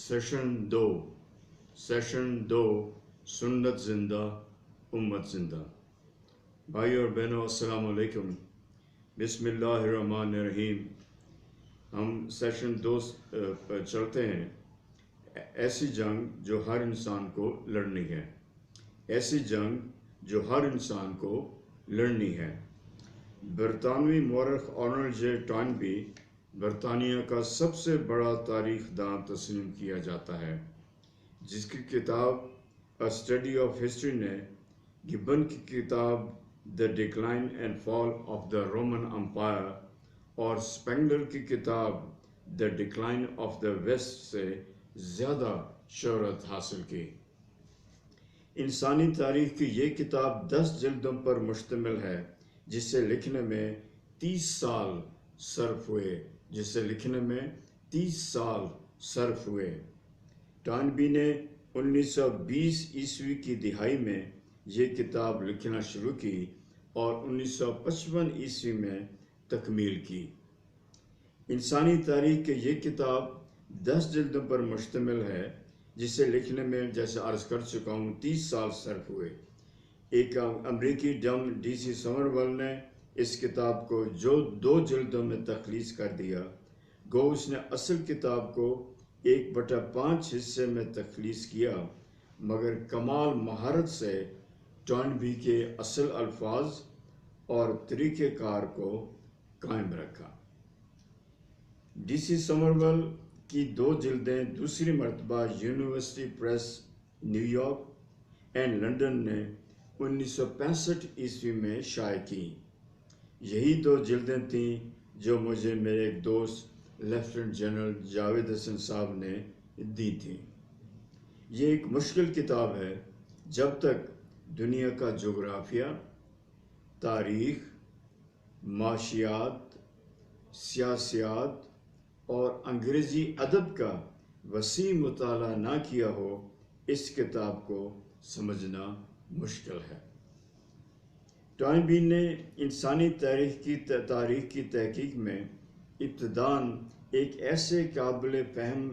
Session 2 سنت زندہ امت زندہ۔ بھائیو اور بہنوں، السلام علیکم۔ بسم اللہ الرحمن الرحیم۔ ہم سیشن 2 پر چلتے ہیں۔ ایسی جنگ جو ہر انسان کو لڑنی ہے، ایسی جنگ جو ہر انسان کو لڑنی ہے۔ برطانوی مورخ آرنلڈ جے ٹوائنبی برطانیہ کا سب سے بڑا تاریخ داں تسلیم کیا جاتا ہے، جس کی کتاب اے اسٹڈی آف ہسٹری نے گبن کی کتاب the decline and fall of the Roman empire اور اسپینگلر کی کتاب the decline of the West سے زیادہ شہرت حاصل کی۔ انسانی تاریخ کی یہ کتاب 10 جلدوں پر مشتمل ہے، جسے لکھنے میں 30 سال صرف ہوئے۔ ٹوائنبی نے 1920 عیسوی کی دہائی میں یہ کتاب لکھنا شروع کی اور 1955 عیسوی میں تکمیل کی۔ انسانی تاریخ کی یہ کتاب 10 جلدوں پر مشتمل ہے، جسے لکھنے میں، جیسے عرض کر چکا ہوں، 30 سال صرف ہوئے۔ ایک امریکی ڈی سی سمرول نے اس کتاب کو جو 2 جلدوں میں تخلیص کر دیا، گو اس نے اصل کتاب کو 1/5 حصے میں تخلیص کیا، مگر کمال مہارت سے ٹوائنبی کے اصل الفاظ اور طریقہ کار کو قائم رکھا۔ ڈی سی سمرول کی 2 جلدیں دوسری مرتبہ university press new York and London نے 1965 عیسوی میں شائع کی۔ یہی 2 جلدیں تھیں جو مجھے میرے ایک دوست لیفٹیننٹ جنرل جاوید حسن صاحب نے دی تھیں۔ یہ ایک مشکل کتاب ہے۔ جب تک دنیا کا جغرافیہ، تاریخ، معاشیات، سیاسیات اور انگریزی ادب کا وسیع مطالعہ نہ کیا ہو، اس کتاب کو سمجھنا مشکل ہے۔ ٹوائنبی نے انسانی تاریخ کی تحقیق میں ابتداً ایک ایسے قابل فہم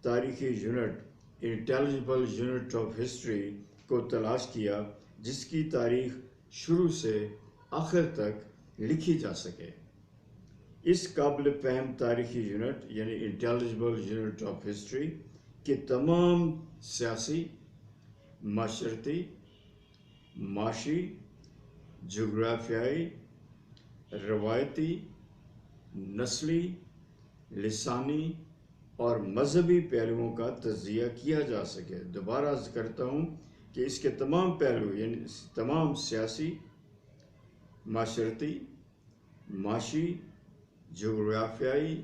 تاریخی یونٹ، انٹیلیجبل یونٹ آف ہسٹری کو تلاش کیا، جس کی تاریخ شروع سے آخر تک لکھی جا سکے۔ اس قابل فہم تاریخی یونٹ یعنی انٹیلیجبل یونٹ آف ہسٹری کے تمام سیاسی، معاشرتی، معاشی، جغرافیائی، روایتی، نسلی، لسانی اور مذہبی پہلوؤں کا تجزیہ کیا جا سکے۔ دوبارہ عرض کرتا ہوں کہ اس کے تمام پہلو یعنی تمام سیاسی، معاشرتی، معاشی، جغرافیائی،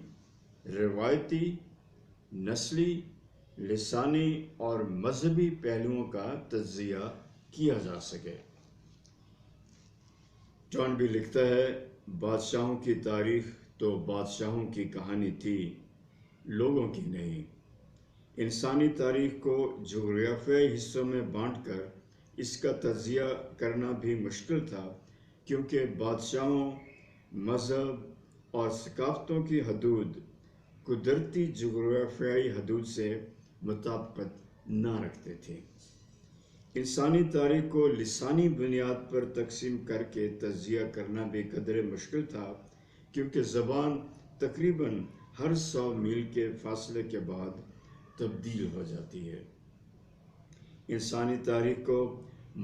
روایتی، نسلی، لسانی اور مذہبی پہلوؤں کا تجزیہ کیا جا سکے۔ ٹوائنبی لکھتا ہے، بادشاہوں کی تاریخ تو بادشاہوں کی کہانی تھی، لوگوں کی نہیں۔ انسانی تاریخ کو جغرافیائی حصوں میں بانٹ کر اس کا تجزیہ کرنا بھی مشکل تھا، کیونکہ بادشاہوں، مذہب اور ثقافتوں کی حدود قدرتی جغرافیائی حدود سے مطابقت نہ رکھتے تھے۔ انسانی تاریخ کو لسانی بنیاد پر تقسیم کر کے تجزیہ کرنا بھی قدرے مشکل تھا، کیونکہ زبان تقریباً ہر 100 میل کے فاصلے کے بعد تبدیل ہو جاتی ہے۔ انسانی تاریخ کو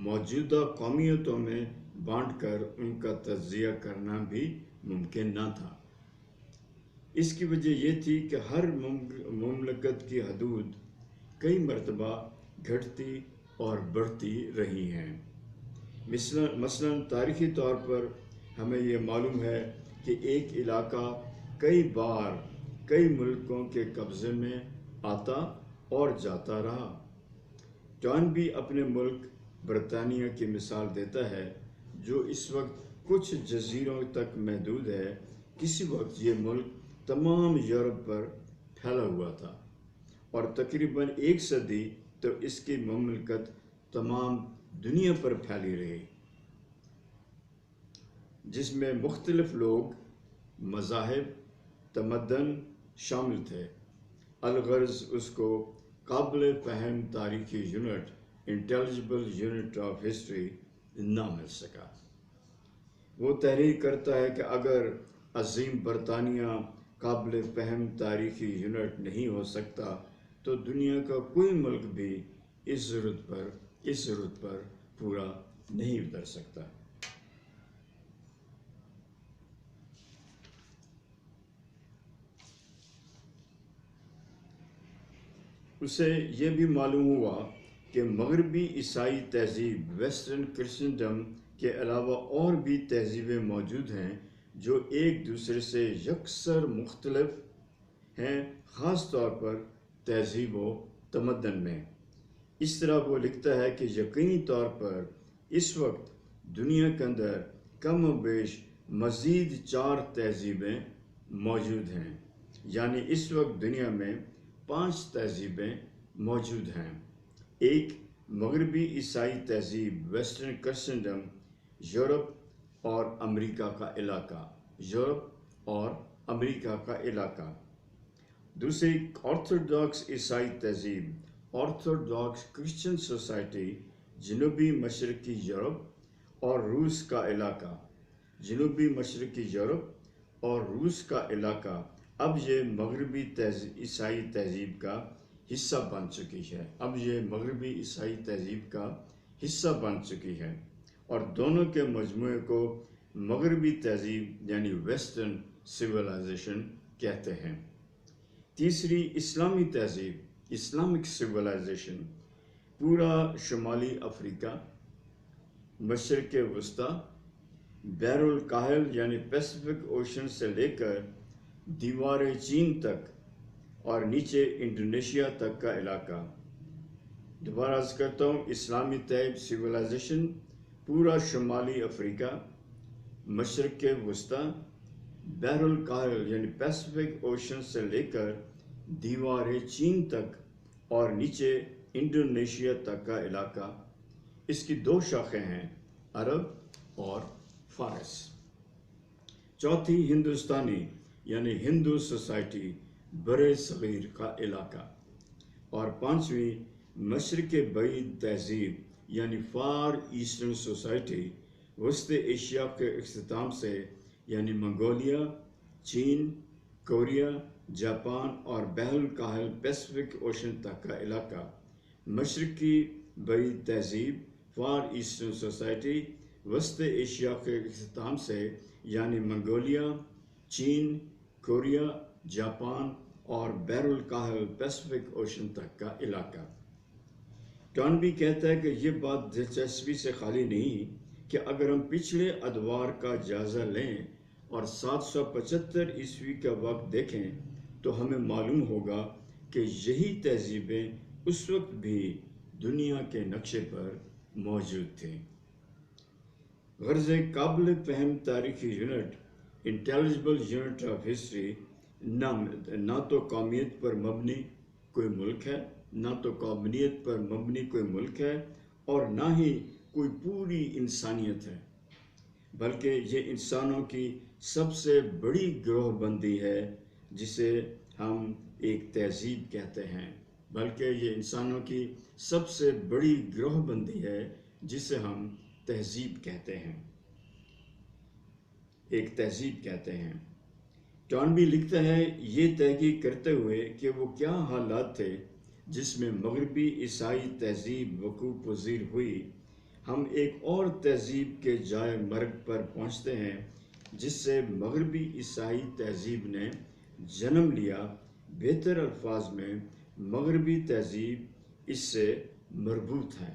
موجودہ قومیتوں میں بانٹ کر ان کا تجزیہ کرنا بھی ممکن نہ تھا۔ اس کی وجہ یہ تھی کہ ہر مملکت کی حدود کئی مرتبہ گھٹتی اور بڑھتی رہی ہیں۔ مثلاً تاریخی طور پر ہمیں یہ معلوم ہے کہ ایک علاقہ کئی بار کئی ملکوں کے قبضے میں آتا اور جاتا رہا۔ ٹوائنبی اپنے ملک برطانیہ کی مثال دیتا ہے، جو اس وقت کچھ جزیروں تک محدود ہے۔ کسی وقت یہ ملک تمام یورپ پر پھیلا ہوا تھا، اور تقریباً 1 صدی تو اس کی مملکت تمام دنیا پر پھیلی رہی، جس میں مختلف لوگ، مذاہب، تمدن شامل تھے۔ الغرض اس کو قابل فہم تاریخی یونٹ انٹیلیجبل یونٹ آف ہسٹری نہ مل سکا۔ وہ تحریر کرتا ہے کہ اگر عظیم برطانیہ قابل فہم تاریخی یونٹ نہیں ہو سکتا تو دنیا کا کوئی ملک بھی اس ضرورت پر پورا نہیں اتر سکتا۔ اسے یہ بھی معلوم ہوا کہ مغربی عیسائی تہذیب ویسٹرن کرسچنڈم کے علاوہ اور بھی تہذیبیں موجود ہیں جو ایک دوسرے سے یکسر مختلف ہیں، خاص طور پر تہذیب و تمدن میں۔ اس طرح وہ لکھتا ہے کہ یقینی طور پر اس وقت دنیا کے اندر کم و بیش مزید 4 تہذیبیں موجود ہیں، یعنی اس وقت دنیا میں 5 تہذیبیں موجود ہیں۔ ایک مغربی عیسائی تہذیب ویسٹرن کرسچنڈم، یورپ اور امریکہ کا علاقہ۔ دوسری آرتھوڈاکس عیسائی تہذیب آرتھوڈاکس کرسچن سوسائٹی، جنوبی مشرقی یورپ اور روس کا علاقہ۔ جنوبی مشرقی یورپ اور روس کا علاقہ اب یہ مغربی عیسائی تہذیب کا حصہ بن چکی ہے اور دونوں کے مجموعے کو مغربی تہذیب یعنی ویسٹرن سویلائزیشن کہتے ہیں۔ تیسری اسلامی تہذیب اسلامک سویلائزیشن، پورا شمالی افریقہ، مشرق وسطی، بحر الکاہل یعنی پیسفک اوشن سے لے کر دیوار چین تک اور نیچے انڈونیشیا تک کا علاقہ۔ دوبارہ عرض کرتا ہوں، اسلامی تہذیب سویلائزیشن پورا شمالی افریقہ، مشرق وسطی، بحر الکاہل یعنی پیسفک اوشن سے لے کر دیوار چین تک اور نیچے انڈونیشیا تک کا علاقہ۔ اس کی 2 شاخیں ہیں، عرب اور فارس۔ چوتھی ہندوستانی یعنی ہندو سوسائٹی برِ صغیر کا علاقہ، اور 5ویں مشرق بعید تہذیب یعنی فار ایسٹرن سوسائٹی وسطی ایشیا کے اختتام سے یعنی منگولیا، چین، کوریا، جاپان اور بحر الکاہل پیسفک اوشن تک کا علاقہ۔ مشرقی بعید تہذیب فار ایسٹرن سوسائٹی وسطی ایشیا کے اختتام سے یعنی منگولیا، چین، کوریا، جاپان اور بحر الکاہل پیسفک اوشن تک کا علاقہ۔ ٹارنبی کہتا ہے کہ یہ بات دلچسپی سے خالی نہیں کہ اگر ہم پچھلے ادوار کا جائزہ لیں اور 775 عیسوی کا وقت دیکھیں تو ہمیں معلوم ہوگا کہ یہی تہذیبیں اس وقت بھی دنیا کے نقشے پر موجود تھیں۔ غرض قابل فہم تاریخی یونٹ انٹیلیجبل یونٹ آف ہسٹری نہ تو قومیت پر مبنی کوئی ملک ہے اور نہ ہی کوئی پوری انسانیت ہے، بلکہ یہ انسانوں کی سب سے بڑی گروہ بندی ہے جسے ہم ایک تہذیب کہتے ہیں۔ ایک تہذیب کہتے ہیں۔ ٹارنبی لکھتا ہے یہ تحقیق کرتے ہوئے کہ وہ کیا حالات تھے جس میں مغربی عیسائی تہذیب وقوع پذیر ہوئی، ہم ایک اور تہذیب کے جائے مرگ پر پہنچتے ہیں جس سے مغربی عیسائی تہذیب نے جنم لیا۔ بہتر الفاظ میں مغربی تہذیب اس سے مربوط ہے۔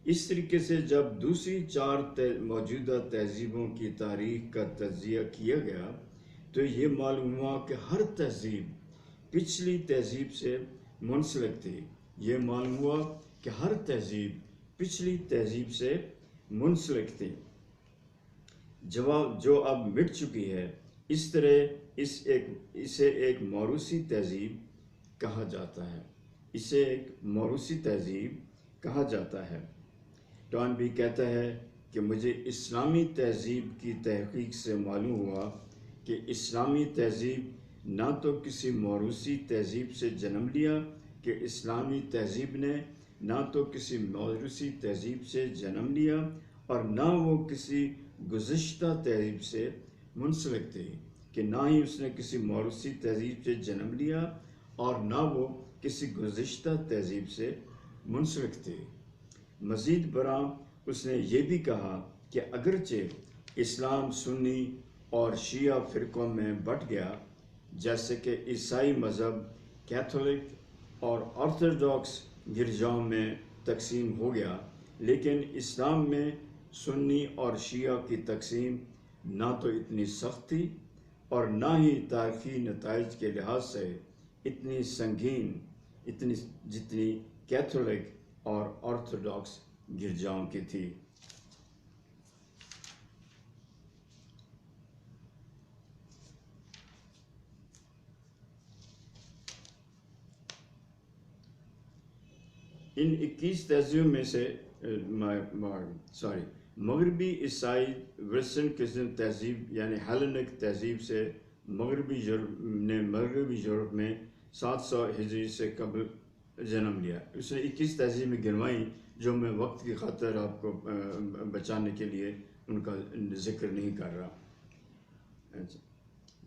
اس طریقے سے جب دوسری 4 موجودہ تہذیبوں کی تاریخ کا تجزیہ کیا گیا تو یہ معلوم ہوا کہ ہر تہذیب پچھلی تہذیب سے منسلک تھی۔ جو اب مٹ چکی ہے۔ اس طرح اسے ایک موروثی تہذیب کہا جاتا ہے۔ ٹارنبی کہتا ہے کہ مجھے اسلامی تہذیب کی تحقیق سے معلوم ہوا کہ اسلامی تہذیب نہ تو کسی موروثی تہذیب سے جنم لیا کہ اسلامی تہذیب نے نہ تو کسی موروثی تہذیب سے جنم لیا اور نہ وہ کسی گزشتہ تہذیب سے منسلک تھی، کہ نہ ہی اس نے کسی موروثی تہذیب سے جنم لیا اور نہ وہ کسی گزشتہ تہذیب سے منسلک تھی۔ مزید برآں اس نے یہ بھی کہا کہ اگرچہ اسلام سنی اور شیعہ فرقوں میں بٹ گیا، جیسے کہ عیسائی مذہب کیتھولک اور آرتھوڈاکس گرجاؤں میں تقسیم ہو گیا، لیکن اسلام میں سنی اور شیعہ کی تقسیم نہ تو اتنی سخت تھی اور نہ ہی تاریخی نتائج کے لحاظ سے اتنی سنگین جتنی کیتھولک اور آرتھوڈاکس گرجاؤں کی تھی۔ ان 21 تہذیبوں میں سے مغربی عیسائی ویسٹرن تہذیب یعنی ہیلینک تہذیب سے مغربی یورپ میں 700 ہجری سے قبل جنم لیا۔ اس نے 21 تہذیبیں گنوائیں جو میں وقت کی خاطر آپ کو بچانے کے لیے ان کا ذکر نہیں کر رہا۔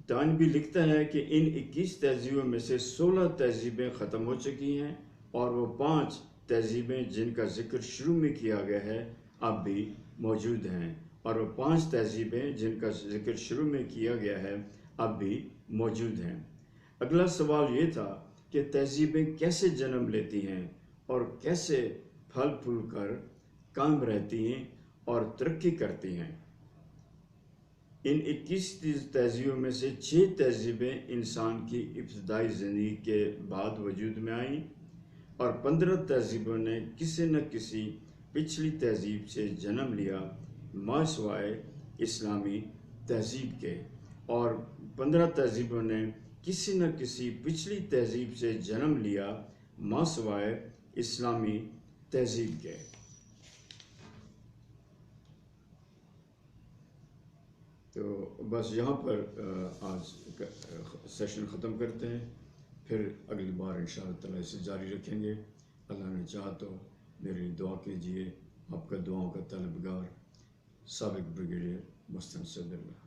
تانبی لکھتا ہے کہ ان 21 تہذیبوں میں سے 16 تہذیبیں ختم ہو چکی ہیں اور وہ 5 تہذیبیں جن کا ذکر شروع میں کیا گیا ہے اب بھی موجود ہیں، اور وہ 5 تہذیبیں جن کا ذکر شروع میں کیا گیا ہے اب بھی موجود ہیں۔ اگلا سوال یہ تھا کہ تہذیبیں کیسے جنم لیتی ہیں اور کیسے پھل پھول کر قائم رہتی ہیں اور ترقی کرتی ہیں۔ ان 21 تہذیبوں میں سے 6 تہذیبیں انسان کی ابتدائی زندگی کے بعد وجود میں آئیں اور 15 تہذیبوں نے کسی نہ کسی پچھلی تہذیب سے جنم لیا ماسوائے اسلامی تہذیب کے، اور 15 تہذیبوں نے کسی نہ کسی پچھلی تہذیب سے جنم لیا ماسوائے اسلامی تہذیب کے۔ تو بس یہاں پر آج سیشن ختم کرتے ہیں، پھر اگلی بار انشاءاللہ تعالیٰ اسے جاری رکھیں گے۔ اللہ نے چاہا تو میری دعا کیجیے، آپ کا دعاؤں کا طلبگار سابق بریگیڈیئر مستنصر اللہ۔